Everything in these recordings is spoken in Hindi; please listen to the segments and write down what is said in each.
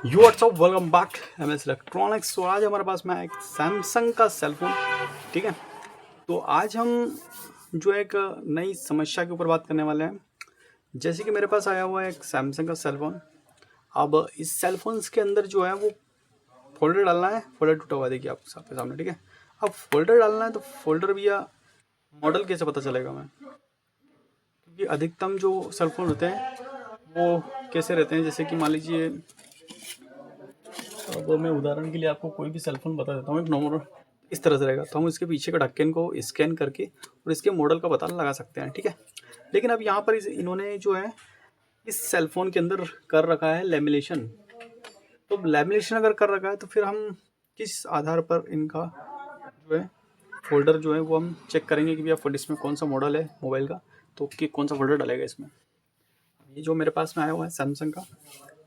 You what's up welcome back M S electronics. तो आज हमारे पास में एक सैमसंग का सेलफोन, ठीक है। तो आज हम जो एक नई समस्या के ऊपर बात करने वाले हैं। जैसे कि मेरे पास आया हुआ है एक सैमसंग का सेलफोन। अब इस सेलफोन्स के अंदर जो है वो फोल्डर डालना है। फोल्डर टूटा हुआ देखिए आपके सामने, ठीक है। अब फोल्डर डालना है तो फोल्डर भी या मॉडल कैसे पता चलेगा मैं, क्योंकि अधिकतम जो सेलफोन होते हैं वो कैसे रहते हैं। जैसे कि मान लीजिए, अब मैं उदाहरण के लिए आपको कोई भी सेलफोन बता देता हूँ। एक नॉर्मल इस तरह से रहेगा, तो हम इसके पीछे का ढक्कन को स्कैन करके और इसके मॉडल का पता लगा सकते हैं, ठीक है। लेकिन अब यहाँ पर इन्होंने जो है इस सेलफोन के अंदर कर रखा है लेमिनेशन। तो लेमिनेशन अगर कर रखा है तो फिर हम किस आधार पर इनका जो है फोल्डर जो है वो हम चेक करेंगे कि भैया इसमें कौन सा मॉडल है मोबाइल का, तो कि कौन सा फोल्डर डालेगा इसमें। ये जो मेरे पास में आया हुआ है सैमसंग का।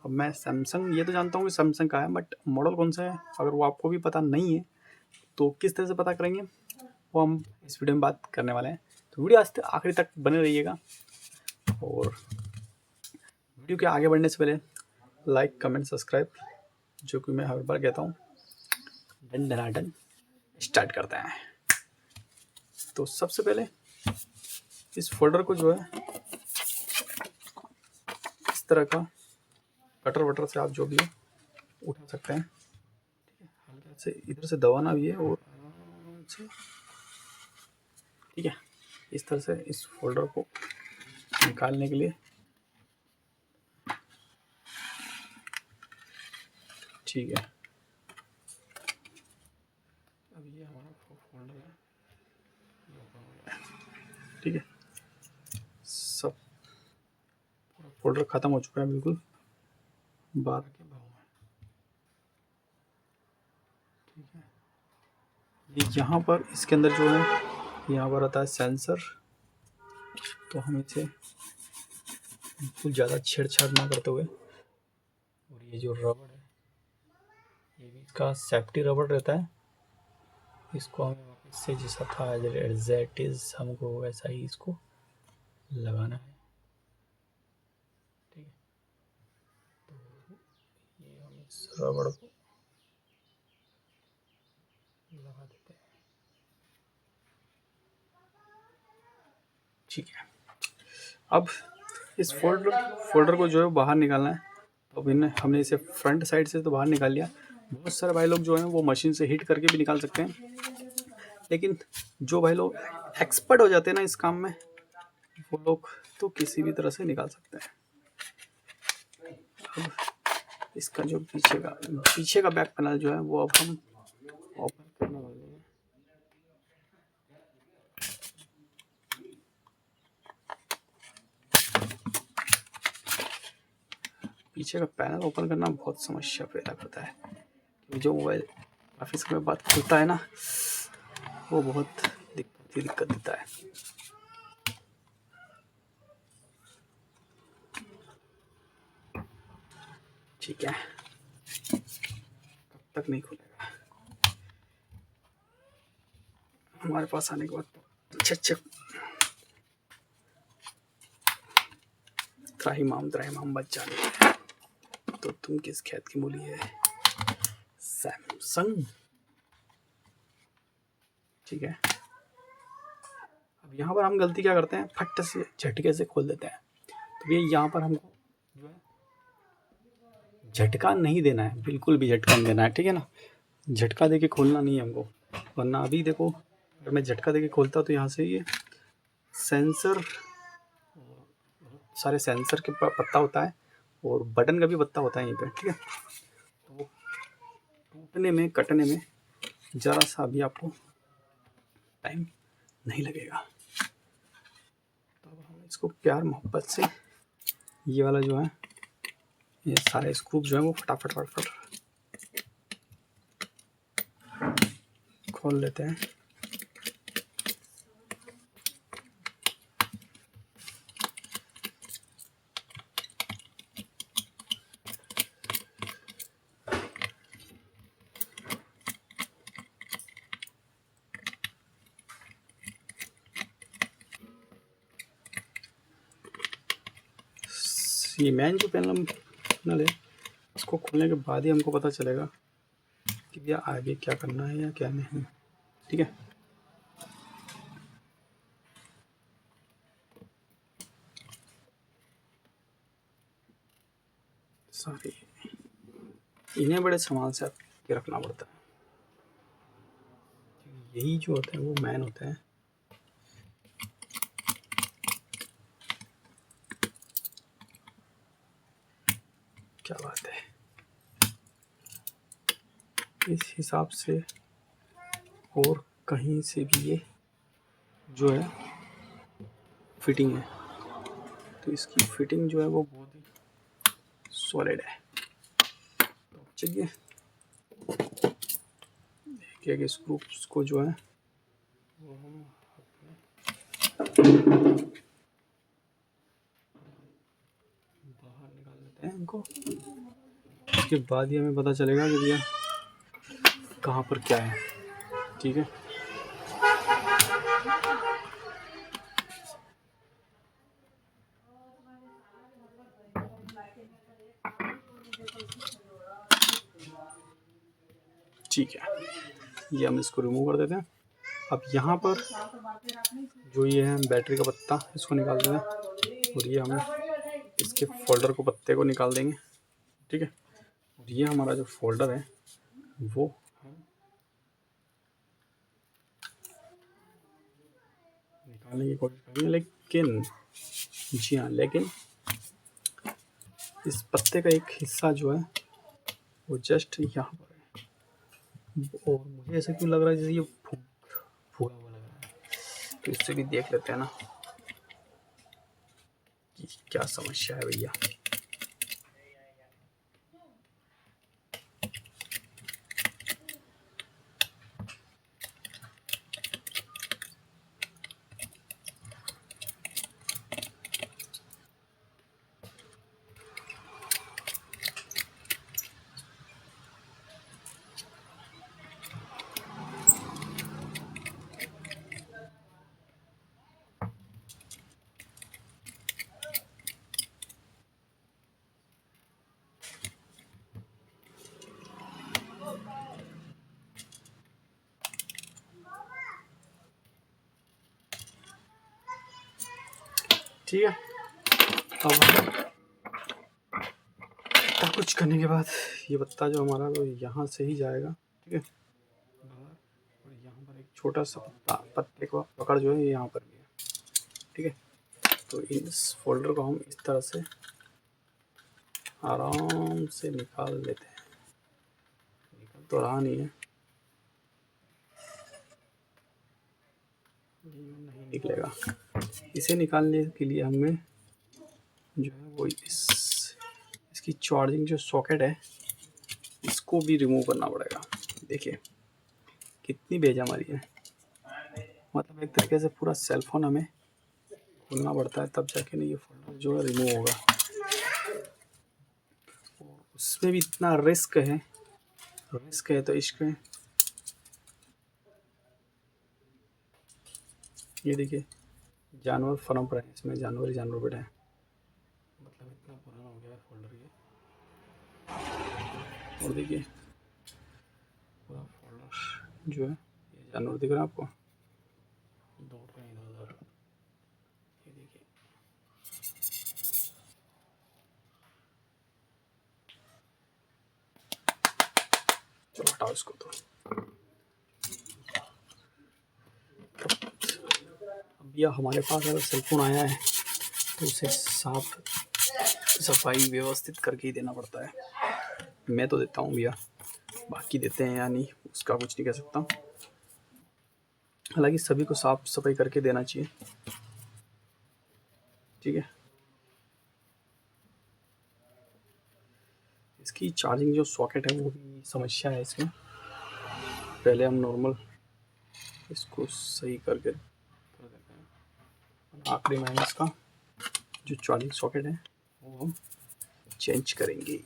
अब मैं सैमसंग ये तो जानता हूँ कि सैमसंग का है, बट मॉडल कौन सा है अगर वो आपको भी पता नहीं है तो किस तरह से पता करेंगे वो हम इस वीडियो में बात करने वाले हैं। तो वीडियो आज आखिरी तक बने रहिएगा। और वीडियो के आगे बढ़ने से पहले लाइक कमेंट सब्सक्राइब, जो कि मैं हर बार कहता हूँ, डन डनाडन स्टार्ट करते हैं। तो सबसे पहले इस फोल्डर को जो है इस तरह का कटर वटर से आप जो भी है उठा सकते हैं, हल्का से इधर से दबाना भी है और आराम से, ठीक है। इस तरह से इस फोल्डर को निकालने के लिए, ठीक है। अब ये हमारा फोल्डर है, ठीक है। सब पूरा फोल्डर ख़त्म हो चुका है, बिल्कुल 12 के भाव में, ठीक है। ये यहाँ पर इसके अंदर जो है यहाँ पर आता है सेंसर। तो हम इसे बिल्कुल ज़्यादा छेड़छाड़ ना करते हुए, और ये जो रबड़ है ये भी इसका सेफ्टी रबड़ रहता है। इसको हमें वापस से जैसा था एज इट इज़ हमको वैसा ही इसको लगाना है, ठीक है। तो ये हम इस रबड़ को लगा देते हैं, ठीक है। अब इस फोल्डर को जो है बाहर निकालना है। तो अब हमने इसे फ्रंट साइड से तो बाहर निकाल लिया। बहुत सारे भाई लोग जो हैं वो मशीन से हीट करके भी निकाल सकते हैं, लेकिन जो भाई लोग एक्सपर्ट हो जाते हैं ना इस काम में, वो लोग तो किसी भी तरह से निकाल सकते हैं। अब इसका जो पीछे का बैक पैनल जो है वो अब हम ओपन करने वाले हैं। पीछे का पैनल ओपन करना बहुत समस्या पैदा करता है, क्योंकि जो मोबाइल काफ़ी समय बाद खुलता है ना, वो बहुत दिक्कत देता है। ठीक है, कब तक नहीं खुलेगा हमारे पास आने के बाद। अच्छा त्राहिमाम बच्चा, तो तुम किस खेत की मूली है सैमसंग, ठीक है। अब यहाँ पर हम गलती क्या करते हैं, फट से झटके से खोल देते हैं। तो ये यहाँ पर हमको जो है झटका नहीं देना है, बिल्कुल भी झटका नहीं देना है, ठीक है ना। झटका देके खोलना नहीं है हमको, वरना अभी देखो अगर मैं झटका देके खोलता तो यहाँ से ये सेंसर, सारे सेंसर के पत्ता होता है और बटन का भी पत्ता होता है यहीं पे, ठीक है। तो टूटने में कटने में ज़रा सा भी आपको टाइम नहीं लगेगा। तो अब हम इसको प्यार मोहब्बत से ये वाला जो है ये सारे स्क्रू जो है वो फटाफट खोल लेते हैं। ये मैन जो पैनल है इसको खोलने के बाद ही हमको पता चलेगा कि भैया आगे क्या करना है या क्या नहीं। ठीक है, सारे इन्हें बड़े संभाल से के रखना पड़ता है, यही जो होते हैं वो मैन होते हैं। क्या बात है, इस हिसाब से और कहीं से भी ये जो है फिटिंग है, तो इसकी फिटिंग जो है वो बहुत ही सॉलिड है। तो चलिए देखिए कि स्क्रूप्स को जो है वो हम बाहर निकाल लेते हैं इनको। उसके बाद ही हमें पता चलेगा कि भैया कहाँ पर क्या है। ठीक है, ठीक है, ये हम इसको रिमूव कर देते हैं। अब यहाँ पर जो ये है बैटरी का पत्ता, इसको निकाल देते हैं और ये हमें इसके फोल्डर को पत्ते को निकाल देंगे। ठीक है, और ये हमारा जो फोल्डर है वो निकालने की कोशिश करेंगे, लेकिन जी हाँ, लेकिन इस पत्ते का एक हिस्सा जो है वो जस्ट यहाँ पर है, और मुझे ऐसा क्यों लग रहा है जैसे ये फूला हुआ लग रहा है। तो इससे भी देख लेते हैं ना कि क्या समस्या है भैया। ठीक है, अब इतना कुछ करने के बाद ये पत्ता जो हमारा वो यहाँ से ही जाएगा। ठीक है, और यहाँ पर एक छोटा सा पत्ते को पकड़ जो है ये यहाँ पर भी है। ठीक है, तो इस फोल्डर को हम इस तरह से आराम से निकाल लेते हैं। निकल तो रहा नहीं है, नहीं निकलेगा। इसे निकालने के लिए हमें जो है वो इसकी चार्जिंग जो सॉकेट है इसको भी रिमूव करना पड़ेगा। देखिए कितनी बेजामारी है, मतलब एक तरीके से पूरा सेलफोन हमें खोलना पड़ता है तब जाके नहीं ये फोल्डर जो है रिमूव होगा। उसमें भी इतना रिस्क है तो इश्क है। ये देखिए जानवर फर्म पर है, इसमें जानवर ही जानवर बैठे हैं, मतलब इतना पुराना हो गया है फोल्डर ये। और देखिए पूरा फोल्डर जो है ये जानवर दिख रहा है आपको, दौड़ रहे हैं इधर उधर। ये देखिए चलो हटाओ इसको। तो अब यह हमारे पास अगर सेलफोन आया है तो उसे साफ सफाई व्यवस्थित करके ही देना पड़ता है। मैं तो देता हूँ भैया, बाकी देते हैं या नहीं उसका कुछ नहीं कह सकता। हालांकि सभी को साफ सफाई करके देना चाहिए। ठीक है, इसकी चार्जिंग जो सॉकेट है वो भी समस्या है इसमें। पहले हम नॉर्मल इसको सही करके कर देते हैं, आखिरी में इसका जो चार्जिंग सॉकेट है वो हम चेंज करेंगे।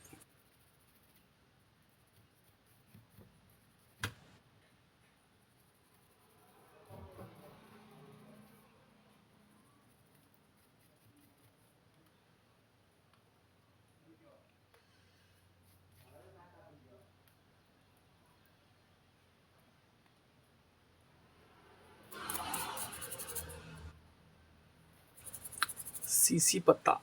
सीसी पत्ता।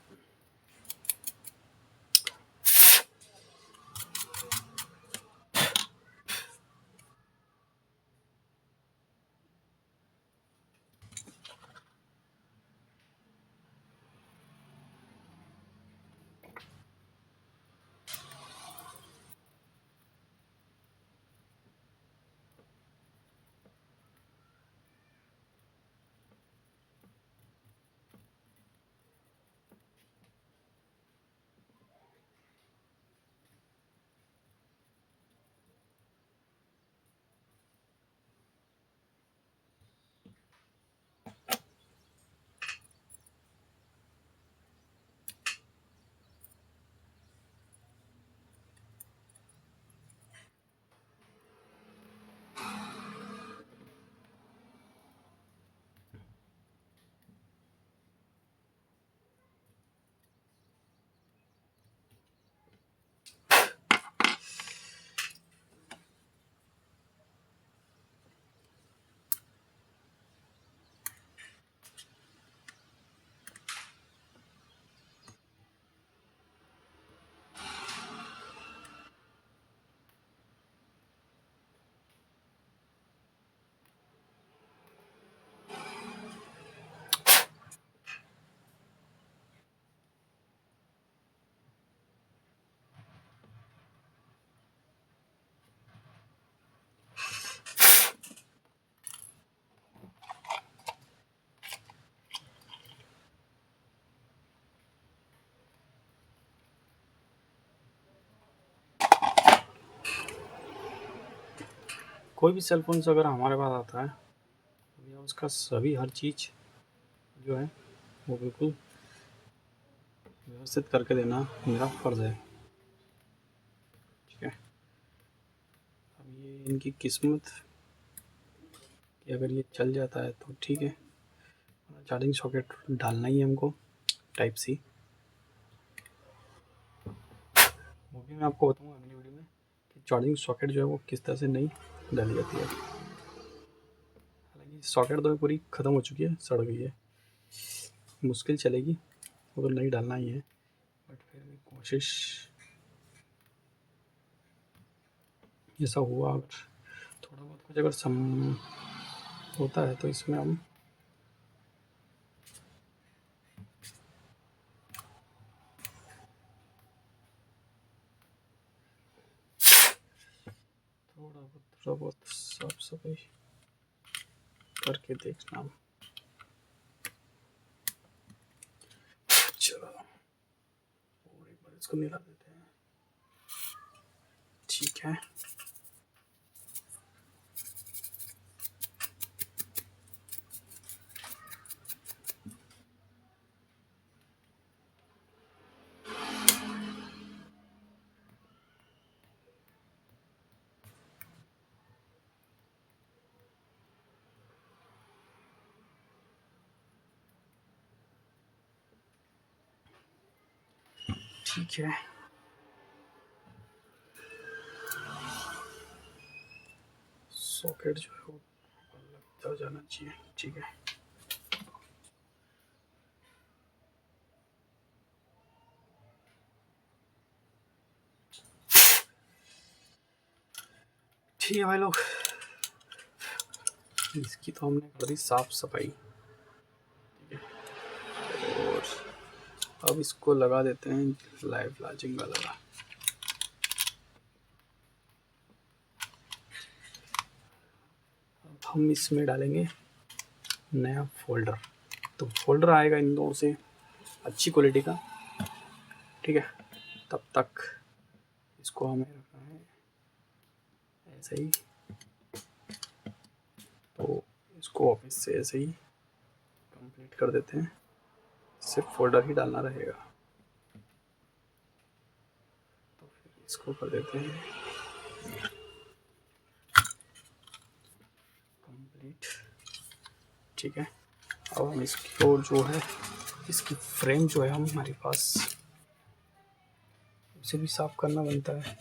कोई भी सेल फोन से अगर हमारे पास आता है तो भैया उसका सभी हर चीज़ जो है वो बिल्कुल व्यवस्थित करके देना मेरा फ़र्ज़ है। ठीक है, अब ये इनकी किस्मत कि अगर ये चल जाता है तो ठीक है, चार्जिंग सॉकेट डालना ही है हमको टाइप सी। वो भी मैं आपको बताऊँगा अगली वीडियो में कि चार्जिंग सॉकेट जो है वो किस तरह से नहीं डाली जाती है। हालांकि सॉकेट तो पूरी ख़त्म हो चुकी है, सड़ गई है, मुश्किल चलेगी, वो तो नहीं डालना ही है, बट फिर भी कोशिश ऐसा हुआ अगर थोड़ा बहुत कुछ अगर सम होता है तो इसमें हम थोड़ा बहुत साफ सफाई करके देखना। चलो और एक बार इसको मिला देते हैं। ठीक है, ठीक है, सॉकेट जो है वो लगता जाना चाहिए। ठीक है, ठीक है भाई लोग, इसकी तो हमने कर दी साफ सफाई। ठीक है, और अब इसको लगा देते हैं लाइव चार्जिंग वाला। अब हम इसमें डालेंगे नया फोल्डर, तो फोल्डर आएगा इन दोनों से अच्छी क्वालिटी का। ठीक है, तब तक इसको हमें रखना है ऐसे ही, तो इसको ऑफिस से ऐसे ही कंप्लीट कर देते हैं, सिर्फ फोल्डर ही डालना रहेगा। तो फिर इसको कर देते हैं कंप्लीट। ठीक है, अब हम इसको जो है इसकी फ्रेम जो है हमारे पास उसे भी साफ करना बनता है।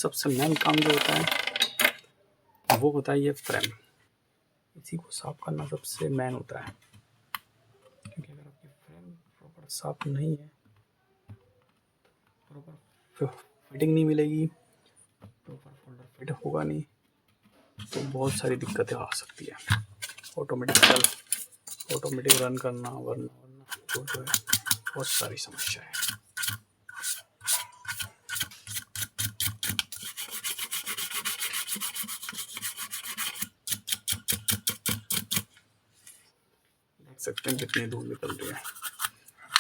सबसे मेन काम जो होता है वो होता है ये फ्रेम। इसी को साफ करना सबसे मेन होता है, क्योंकि अगर आपकी फ्रेम प्रॉपर साफ नहीं है, प्रॉपर फिटिंग नहीं मिलेगी, प्रॉपर फोल्डर फिट होगा नहीं, तो बहुत सारी दिक्कतें आ सकती है। ऑटोमेटिक रन करना वरना तो जो है बहुत सारी समस्या है। देख सकते हैं कितनी धूल निकल रही है,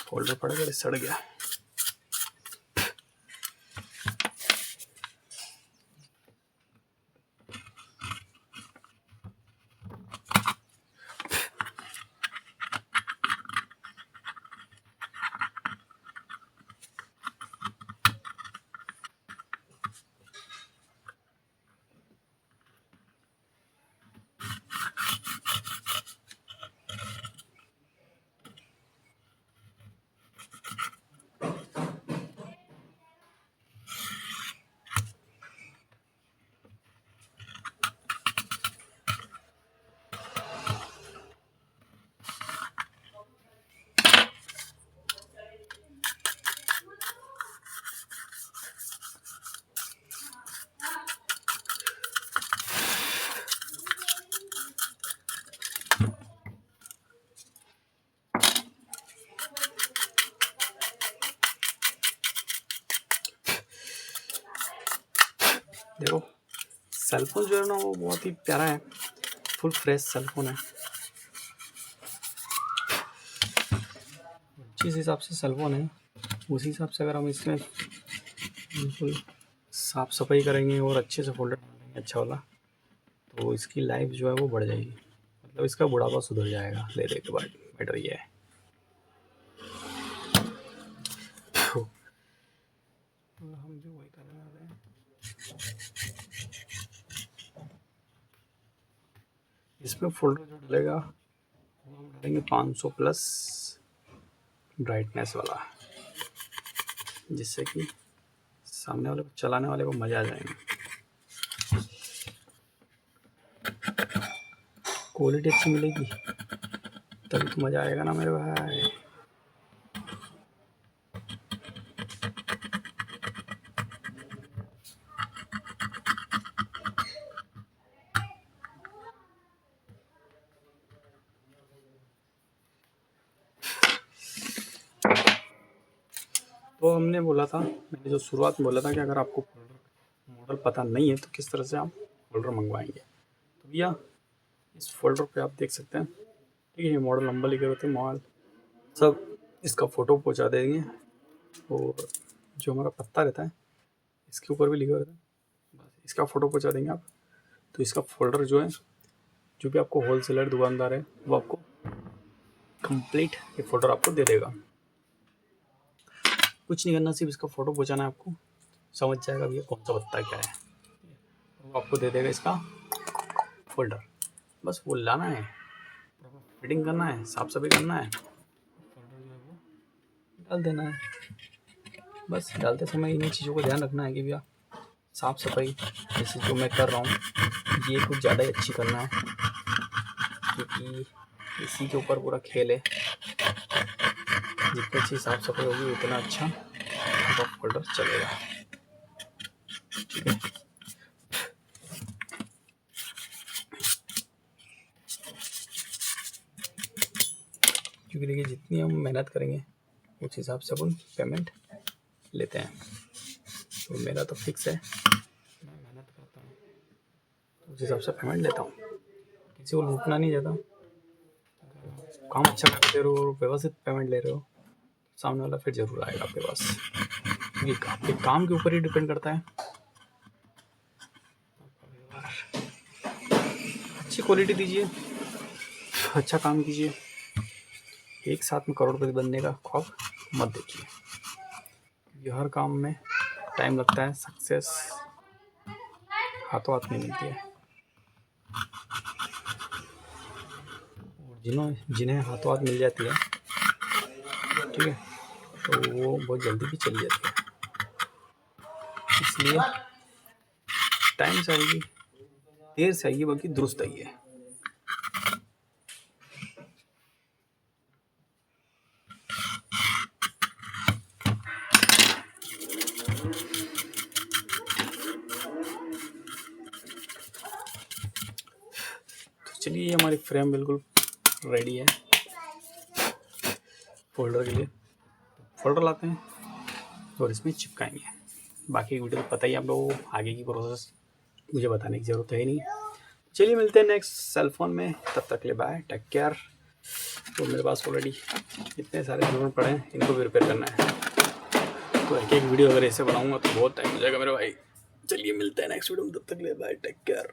फोल्डर पड़ गया, सड़ गया। देखो सेलफोन जो है ना वो बहुत ही प्यारा है, फुल फ्रेश सेलफोन है। जिस हिसाब से सेलफोन है उसी हिसाब से अगर हम इसमें बिल्कुल साफ़ सफाई करेंगे और अच्छे से फोल्डर डालेंगे अच्छा वाला, तो इसकी लाइफ जो है वो बढ़ जाएगी, मतलब इसका बुढ़ापा सुधर जाएगा लेने के बाद। बेटर ये है। तो हम जो वही करने वाले हैं, इसमें फोल्डर जो डलेगा वो हम डालेंगे 500 प्लस ब्राइटनेस वाला, जिससे कि सामने वाले को चलाने वाले को मज़ा आ जाएगा। क्वालिटी अच्छी मिलेगी तभी तो मज़ा आएगा ना मेरे भाई। तो हमने बोला था, मैंने जो शुरुआत में बोला था कि अगर आपको फोल्डर मॉडल पता नहीं है तो किस तरह से आप फोल्डर मंगवाएंगे। तो भैया इस फोल्डर पे आप देख सकते हैं, ठीक है, ये मॉडल नंबर लिखे होते हैं, मॉडल सब इसका फ़ोटो पहुंचा देंगे, और जो हमारा पत्ता रहता है इसके ऊपर भी लिखा रहता है, बस इसका फ़ोटो पहुंचा देंगे आप। तो इसका फोल्डर जो है, जो भी आपको होलसेलर दुकानदार है वो आपको कंप्लीट ये फोल्डर आपको दे देगा। कुछ नहीं करना, सिर्फ इसका फ़ोटो पहुंचाना है आपको, समझ जाएगा भैया कौन सा पत्ता क्या है, वो आपको दे देगा इसका फोल्डर। बस वो लाना है, फिटिंग करना है, साफ सफाई करना है, फोल्डर जो है वो डाल देना है। बस डालते समय इन चीज़ों को ध्यान रखना है कि भैया साफ सफाई जैसे जो मैं कर रहा हूँ ये कुछ ज़्यादा ही अच्छी करना है, क्योंकि इसी के ऊपर पूरा खेल है। जितनी अच्छी साफ सफाई होगी उतना अच्छा आपका फोल्डर चलेगा, ठीक है। क्योंकि देखिए जितनी हम मेहनत करेंगे उस हिसाब से अपन पेमेंट लेते हैं। तो मेरा तो फिक्स है, मैं मेहनत करता हूँ उस हिसाब से पेमेंट लेता हूँ, किसी को लूटना नहीं चाहता। काम अच्छा करते रहो और व्यवस्थित पेमेंट ले रहे हो, सामने वाला फिर ज़रूर आएगा आपके पास, क्योंकि आपके काम के ऊपर ही डिपेंड करता है। अच्छी क्वालिटी दीजिए, अच्छा काम कीजिए, एक साथ में करोड़पति बनने का ख्वाब मत देखिए, क्योंकि हर काम में टाइम लगता है, सक्सेस हाथों हाथ नहीं मिलती है। और जिन्हें हाथों हाथ मिल जाती है, ठीक है, तो वो बहुत जल्दी भी चली जाती है। इसलिए टाइम से आएगी, देर से आएगी, बल्कि दुरुस्त आई है। तो चलिए, ये हमारी फ्रेम बिल्कुल रेडी है फोल्डर के लिए। फोल्डर लाते हैं और इसमें चिपकाएंगे। बाकी की वीडियो तो पता ही आप लोगों को, आगे की प्रोसेस मुझे बताने की ज़रूरत है नहीं। चलिए मिलते हैं नेक्स्ट सेल फोन में, तब तक ले बाय, टेक केयर। तो मेरे पास ऑलरेडी इतने सारे फोन पड़े हैं, इनको भी रिपेयर करना है, तो एक एक वीडियो अगर ऐसे बनाऊंगा तो बहुत टाइम हो जाएगा मेरे भाई। चलिए मिलते हैं नेक्स्ट वीडियो में, तब तक ले बाय, टेक केयर।